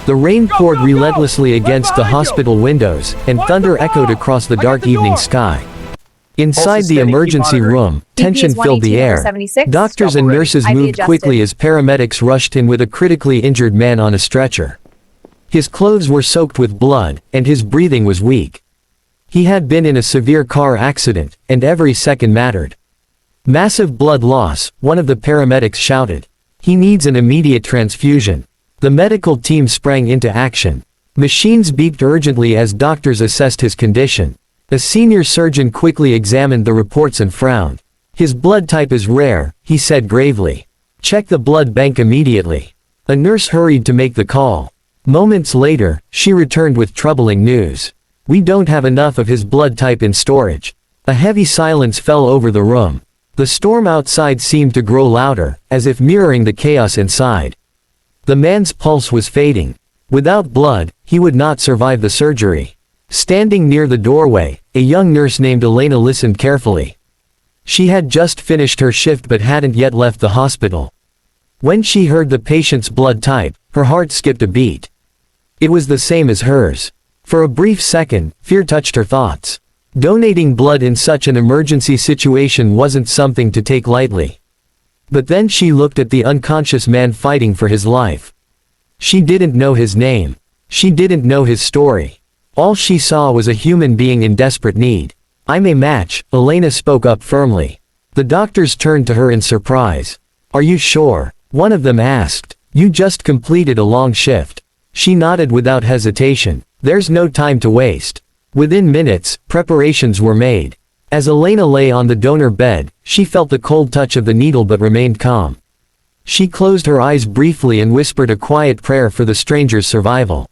The rain poured relentlessly against the hospital windows, and thunder echoed across the dark evening sky. Inside the emergency room, tension filled the air. Doctors and nurses moved quickly as paramedics rushed in with a critically injured man on a stretcher. His clothes were soaked with blood, and his breathing was weak. He had been in a severe car accident, and every second mattered. "Massive blood loss," one of the paramedics shouted. "He needs an immediate transfusion." The medical team sprang into action. Machines beeped urgently as doctors assessed his condition. A senior surgeon quickly examined the reports and frowned. "His blood type is rare," he said gravely. "Check the blood bank immediately." A nurse hurried to make the call. Moments later, she returned with troubling news. "We don't have enough of his blood type in storage." A heavy silence fell over the room. The storm outside seemed to grow louder, as if mirroring the chaos inside. The man's pulse was fading. Without blood, he would not survive the surgery. Standing near the doorway, a young nurse named Elena listened carefully. She had just finished her shift but hadn't yet left the hospital. When she heard the patient's blood type, her heart skipped a beat. It was the same as hers. For a brief second, fear touched her thoughts. Donating blood in such an emergency situation wasn't something to take lightly. But then she looked at the unconscious man fighting for his life. She didn't know his name. She didn't know his story. All she saw was a human being in desperate need. "I'm a match," Elena spoke up firmly. The doctors turned to her in surprise. "Are you sure?" one of them asked. "You just completed a long shift." She nodded without hesitation. "There's no time to waste." Within minutes, preparations were made. As Elena lay on the donor bed, she felt the cold touch of the needle but remained calm. She closed her eyes briefly and whispered a quiet prayer for the stranger's survival.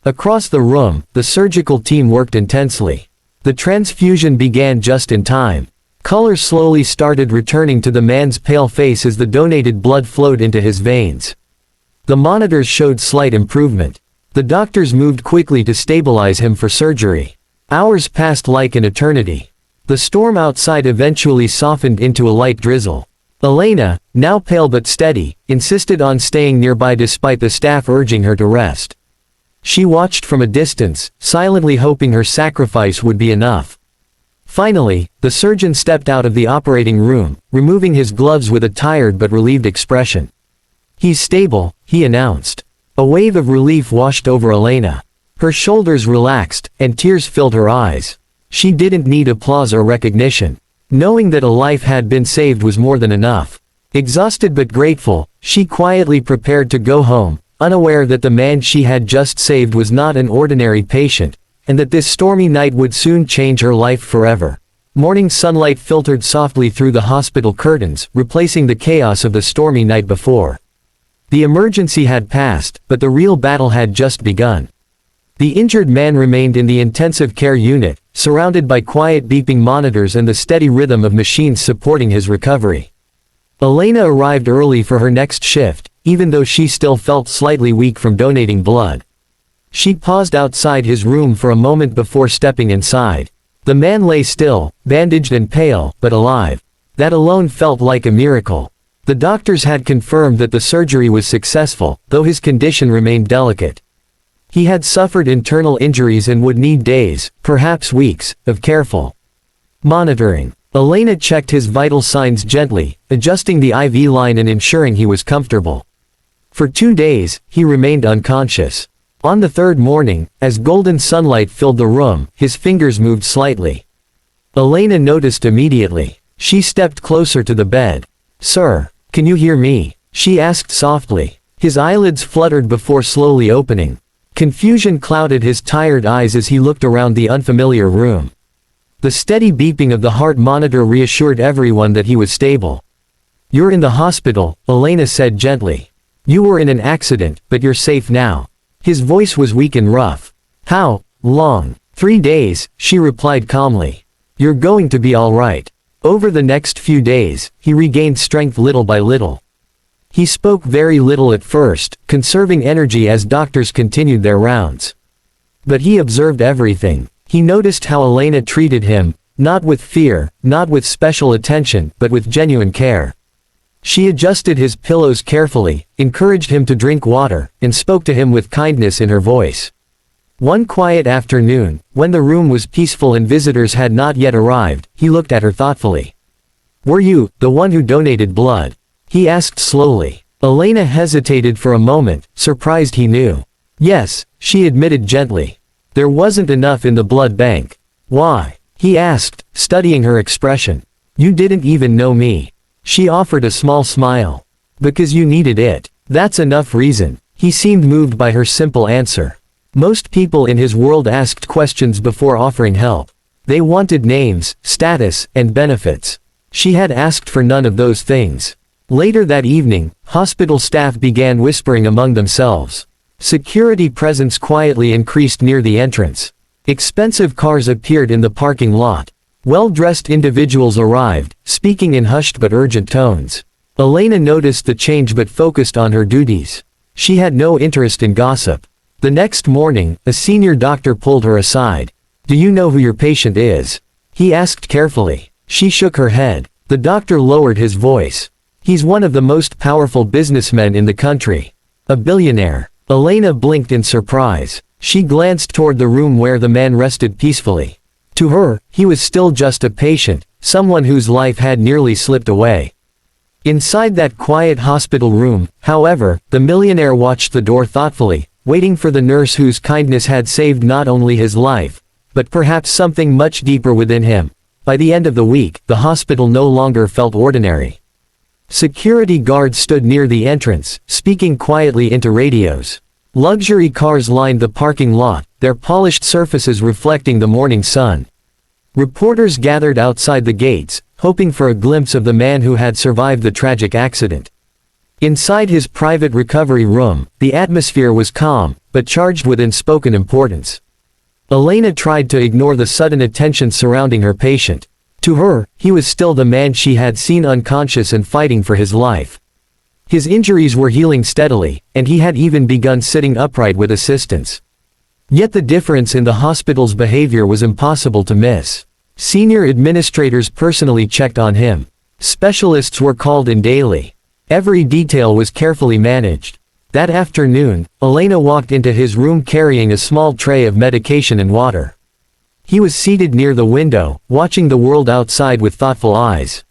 Across the room, the surgical team worked intensely. The transfusion began just in time. Color slowly started returning to the man's pale face as the donated blood flowed into his veins. The monitors showed slight improvement. The doctors moved quickly to stabilize him for surgery. Hours passed like an eternity. The storm outside eventually softened into a light drizzle. Elena, now pale but steady, insisted on staying nearby despite the staff urging her to rest. She watched from a distance, silently hoping her sacrifice would be enough. Finally, the surgeon stepped out of the operating room, removing his gloves with a tired but relieved expression. "He's stable," he announced. A wave of relief washed over Elena. Her shoulders relaxed, and tears filled her eyes. She didn't need applause or recognition. Knowing that a life had been saved was more than enough. Exhausted but grateful, she quietly prepared to go home, unaware that the man she had just saved was not an ordinary patient, and that this stormy night would soon change her life forever. Morning sunlight filtered softly through the hospital curtains, replacing the chaos of the stormy night before. The emergency had passed, but the real battle had just begun. The injured man remained in the intensive care unit, surrounded by quiet beeping monitors and the steady rhythm of machines supporting his recovery. Elena arrived early for her next shift, even though she still felt slightly weak from donating blood. She paused outside his room for a moment before stepping inside. The man lay still, bandaged and pale, but alive. That alone felt like a miracle. The doctors had confirmed that the surgery was successful, though his condition remained delicate. He had suffered internal injuries and would need days, perhaps weeks, of careful monitoring. Elena checked his vital signs gently, adjusting the IV line and ensuring he was comfortable. For 2 days, he remained unconscious. On the third morning, as golden sunlight filled the room, his fingers moved slightly. Elena noticed immediately. She stepped closer to the bed. "Sir, can you hear me?" she asked softly. His eyelids fluttered before slowly opening. Confusion clouded his tired eyes as he looked around the unfamiliar room. The steady beeping of the heart monitor reassured everyone that he was stable. "You're in the hospital," Elena said gently. "You were in an accident, but you're safe now." His voice was weak and rough. "How long?" "3 days," she replied calmly. "You're going to be all right." Over the next few days, he regained strength little by little. He spoke very little at first, conserving energy as doctors continued their rounds. But he observed everything. He noticed how Elena treated him, not with fear, not with special attention, but with genuine care. She adjusted his pillows carefully, encouraged him to drink water, and spoke to him with kindness in her voice. One quiet afternoon, when the room was peaceful and visitors had not yet arrived, he looked at her thoughtfully. "Were you the one who donated blood?" he asked slowly. Elena hesitated for a moment, surprised he knew. "Yes," she admitted gently. "There wasn't enough in the blood bank." "Why?" he asked, studying her expression. "You didn't even know me." She offered a small smile. "Because you needed it. That's enough reason." He seemed moved by her simple answer. Most people in his world asked questions before offering help. They wanted names, status, and benefits. She had asked for none of those things. Later that evening, hospital staff began whispering among themselves. Security presence quietly increased near the entrance. Expensive cars appeared in the parking lot. Well-dressed individuals arrived, speaking in hushed but urgent tones. Elena noticed the change but focused on her duties. She had no interest in gossip. The next morning, a senior doctor pulled her aside. "Do you know who your patient is?" he asked carefully. She shook her head. The doctor lowered his voice. "He's one of the most powerful businessmen in the country. A billionaire." Elena blinked in surprise. She glanced toward the room where the man rested peacefully. To her, he was still just a patient, someone whose life had nearly slipped away. Inside that quiet hospital room, however, the millionaire watched the door thoughtfully, waiting for the nurse whose kindness had saved not only his life, but perhaps something much deeper within him. By the end of the week, the hospital no longer felt ordinary. Security guards stood near the entrance, speaking quietly into radios. Luxury cars lined the parking lot, their polished surfaces reflecting the morning sun. Reporters gathered outside the gates, hoping for a glimpse of the man who had survived the tragic accident. Inside his private recovery room, the atmosphere was calm, but charged with unspoken importance. Elena tried to ignore the sudden attention surrounding her patient. To her, he was still the man she had seen unconscious and fighting for his life. His injuries were healing steadily, and he had even begun sitting upright with assistance. Yet the difference in the hospital's behavior was impossible to miss. Senior administrators personally checked on him. Specialists were called in daily. Every detail was carefully managed. That afternoon, Elena walked into his room carrying a small tray of medication and water. He was seated near the window, watching the world outside with thoughtful eyes.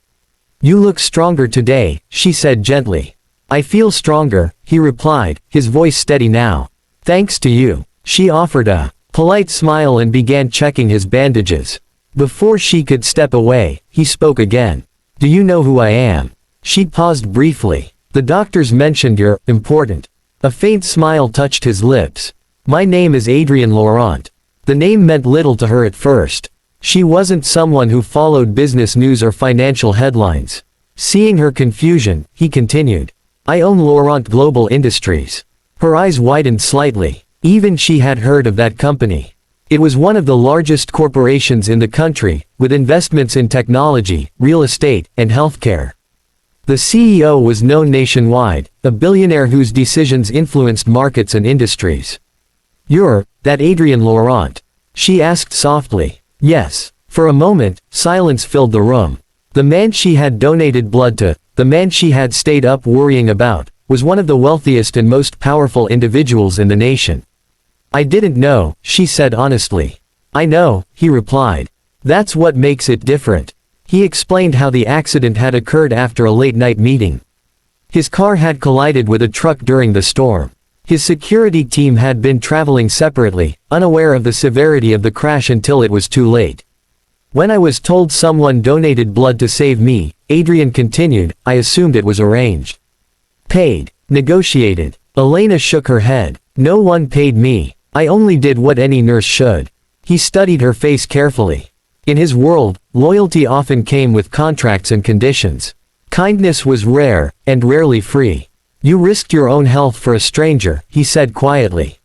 "You look stronger today," she said gently. "I feel stronger," he replied, his voice steady now. "Thanks to you." She offered a polite smile and began checking his bandages. Before she could step away, he spoke again. "Do you know who I am?" She paused briefly. "The doctors mentioned you're important." A faint smile touched his lips. "My name is Adrian Laurent." The name meant little to her at first. She wasn't someone who followed business news or financial headlines. Seeing her confusion, he continued. "I own Laurent Global Industries." Her eyes widened slightly. Even she had heard of that company. It was one of the largest corporations in the country, with investments in technology, real estate, and healthcare. The CEO was known nationwide, a billionaire whose decisions influenced markets and industries. "You're that Adrian Laurent?" she asked softly. "Yes." For a moment, silence filled the room. The man she had donated blood to, the man she had stayed up worrying about, was one of the wealthiest and most powerful individuals in the nation. "I didn't know," she said honestly. "I know," he replied. "That's what makes it different." He explained how the accident had occurred after a late-night meeting. His car had collided with a truck during the storm. His security team had been traveling separately, unaware of the severity of the crash until it was too late. "When I was told someone donated blood to save me," Adrian continued, "I assumed it was arranged. Paid. Negotiated." Elena shook her head. "No one paid me. I only did what any nurse should." He studied her face carefully. In his world, loyalty often came with contracts and conditions. Kindness was rare, and rarely free. "You risked your own health for a stranger," he said quietly.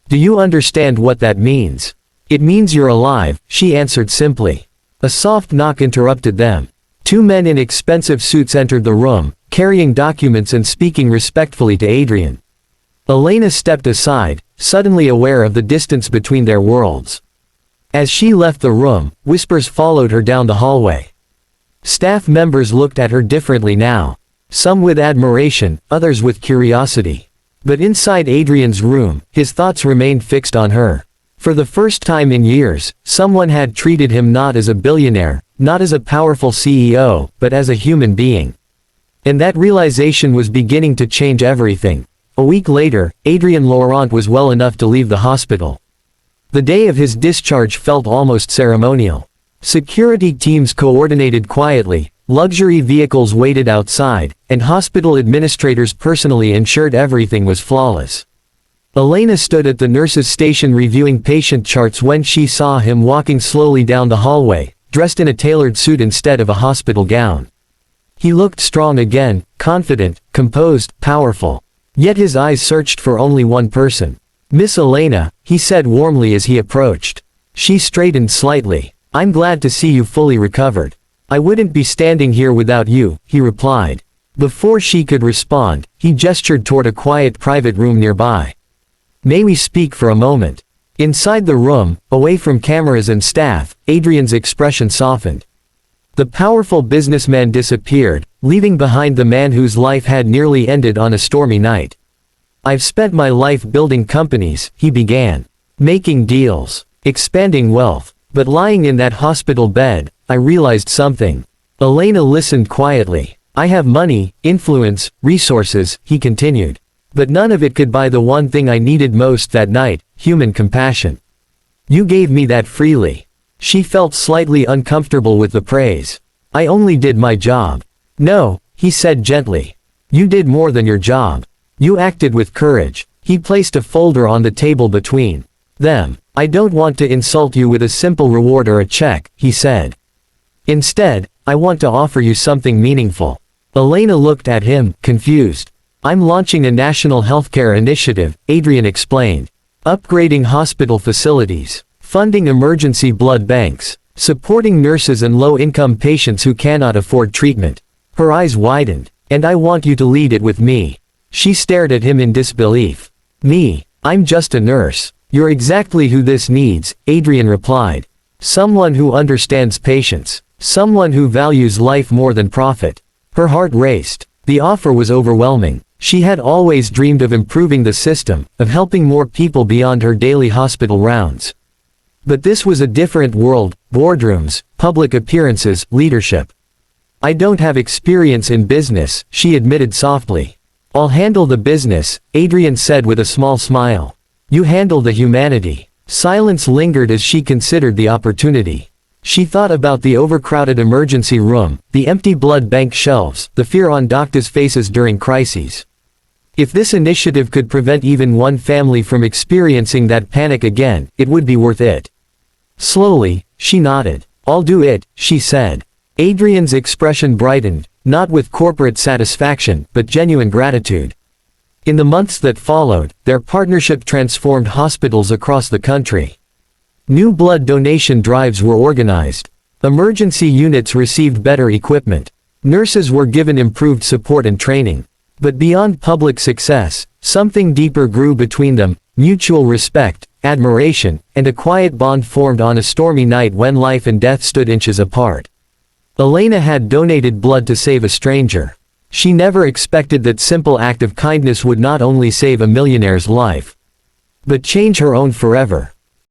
"Do you understand what that means?" "It means you're alive," she answered simply. A soft knock interrupted them. Two men in expensive suits entered the room, carrying documents and speaking respectfully to Adrian. Elena stepped aside, suddenly aware of the distance between their worlds. As she left the room, whispers followed her down the hallway. Staff members looked at her differently now. Some with admiration, others with curiosity. But inside Adrian's room, his thoughts remained fixed on her. For the first time in years, someone had treated him not as a billionaire, not as a powerful CEO, but as a human being. And that realization was beginning to change everything. A week later, Adrien Laurent was well enough to leave the hospital. The day of his discharge felt almost ceremonial. Security teams coordinated quietly, luxury vehicles waited outside, and hospital administrators personally ensured everything was flawless. Elena stood at the nurse's station reviewing patient charts when she saw him walking slowly down the hallway, dressed in a tailored suit instead of a hospital gown. He looked strong again, confident, composed, powerful. Yet his eyes searched for only one person. "Miss Elena," he said warmly as he approached. She straightened slightly. "I'm glad to see you fully recovered. I wouldn't be standing here without you," he replied. Before she could respond, he gestured toward a quiet private room nearby. "May we speak for a moment?" Inside the room, away from cameras and staff, Adrian's expression softened. The powerful businessman disappeared, leaving behind the man whose life had nearly ended on a stormy night. "I've spent my life building companies," he began. "Making deals, expanding wealth. But lying in that hospital bed, I realized something." Elena listened quietly. "I have money, influence, resources," he continued. "But none of it could buy the one thing I needed most that night, human compassion. You gave me that freely." She felt slightly uncomfortable with the praise. "I only did my job." "No," he said gently. "You did more than your job. You acted with courage." He placed a folder on the table between them. "I don't want to insult you with a simple reward or a check," he said. "Instead, I want to offer you something meaningful." Elena looked at him, confused. "I'm launching a national healthcare initiative," Adrian explained. "Upgrading hospital facilities, funding emergency blood banks, supporting nurses and low-income patients who cannot afford treatment." Her eyes widened. "And I want you to lead it with me." She stared at him in disbelief. "Me? I'm just a nurse." "You're exactly who this needs," Adrian replied. "Someone who understands patience. Someone who values life more than profit." Her heart raced. The offer was overwhelming. She had always dreamed of improving the system, of helping more people beyond her daily hospital rounds. But this was a different world: boardrooms, public appearances, leadership. "I don't have experience in business," she admitted softly. "I'll handle the business," Adrian said with a small smile. "You handle the humanity." Silence lingered as she considered the opportunity. She thought about the overcrowded emergency room, the empty blood bank shelves, the fear on doctors' faces during crises. If this initiative could prevent even one family from experiencing that panic again, it would be worth it. Slowly, she nodded. "I'll do it," she said. Adrian's expression brightened, not with corporate satisfaction, but genuine gratitude. In the months that followed, their partnership transformed hospitals across the country. New blood donation drives were organized. Emergency units received better equipment. Nurses were given improved support and training. But beyond public success, something deeper grew between them: mutual respect, admiration, and a quiet bond formed on a stormy night when life and death stood inches apart. Elena had donated blood to save a stranger. She never expected that simple act of kindness would not only save a millionaire's life, but change her own forever.